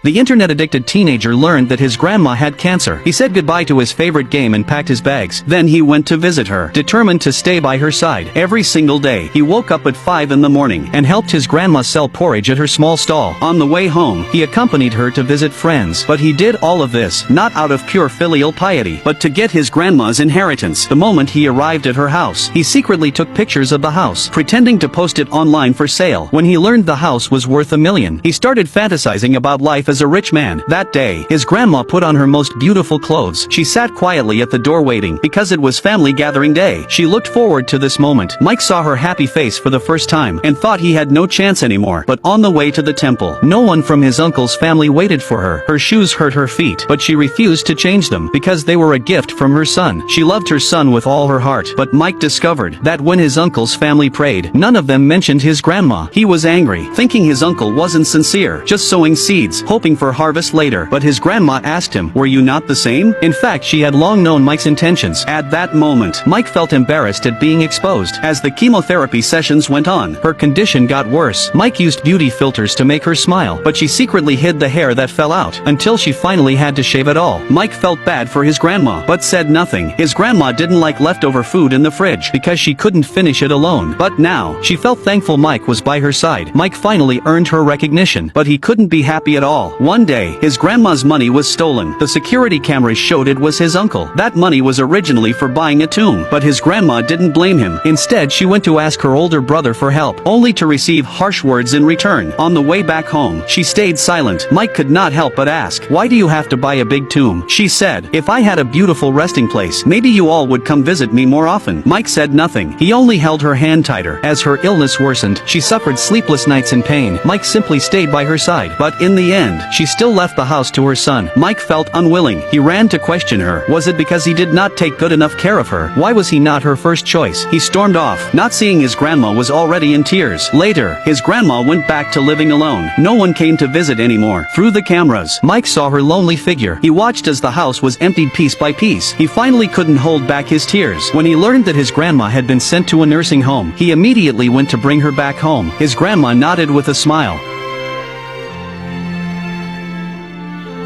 The internet-addicted teenager learned that his grandma had cancer. He said goodbye to his favorite game and packed his bags. Then he went to visit her, determined to stay by her side every single day. He woke up at 5 in the morning and helped his grandma sell porridge at her small stall. On the way home, he accompanied her to visit friends. But he did all of this not out of pure filial piety, but to get his grandma's inheritance. The moment he arrived at her house, he secretly took pictures of the house, pretending to post it online for sale. When he learned the house was worth $1 million, he started fantasizing about life as a rich man. That day, his grandma put on her most beautiful clothes. She sat quietly at the door waiting, because it was family gathering day. She looked forward to this moment. Mike saw her happy face for the first time, and thought he had no chance anymore. But on the way to the temple, no one from his uncle's family waited for her. Her shoes hurt her feet, but she refused to change them, because they were a gift from her son. She loved her son with all her heart. But Mike discovered that when his uncle's family prayed, none of them mentioned his grandma. He was angry, thinking his uncle wasn't sincere, just sowing seeds, hoping for harvest later. But his grandma asked him, "Were you not the same?" In fact, she had long known Mike's intentions. At that moment, Mike felt embarrassed at being exposed. As the chemotherapy sessions went on, her condition got worse. Mike used beauty filters to make her smile, but she secretly hid the hair that fell out, until she finally had to shave it all. Mike felt bad for his grandma, but said nothing. His grandma didn't like leftover food in the fridge, because she couldn't finish it alone. But now, she felt thankful Mike was by her side. Mike finally earned her recognition, but he couldn't be happy at all. One day, his grandma's money was stolen. The security cameras showed it was his uncle. That money was originally for buying a tomb, but his grandma didn't blame him. Instead, she went to ask her older brother for help, only to receive harsh words in return. On the way back home, she stayed silent. Mike could not help but ask, "Why do you have to buy a big tomb?" She said, "If I had a beautiful resting place, maybe you all would come visit me more often." Mike said nothing. He only held her hand tighter. As her illness worsened, she suffered sleepless nights in pain. Mike simply stayed by her side. But in the end, she still left the house to her son. Mike felt unwilling. He ran to question her. Was it because he did not take good enough care of her? Why was he not her first choice? He stormed off. Not seeing his grandma was already in tears. Later, his grandma went back to living alone. No one came to visit anymore. Through the cameras, Mike saw her lonely figure. He watched as the house was emptied piece by piece. He finally couldn't hold back his tears. When he learned that his grandma had been sent to a nursing home, he immediately went to bring her back home. His grandma nodded with a smile.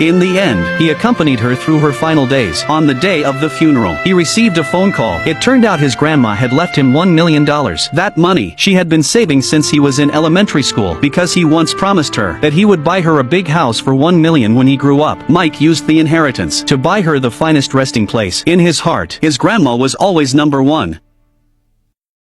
In the end, he accompanied her through her final days. On the day of the funeral, he received a phone call. It turned out his grandma had left him $1 million. That money she had been saving since he was in elementary school, because he once promised her that he would buy her a big house for $1 million when he grew up. Mike used the inheritance to buy her the finest resting place. In his heart, his grandma was always number one.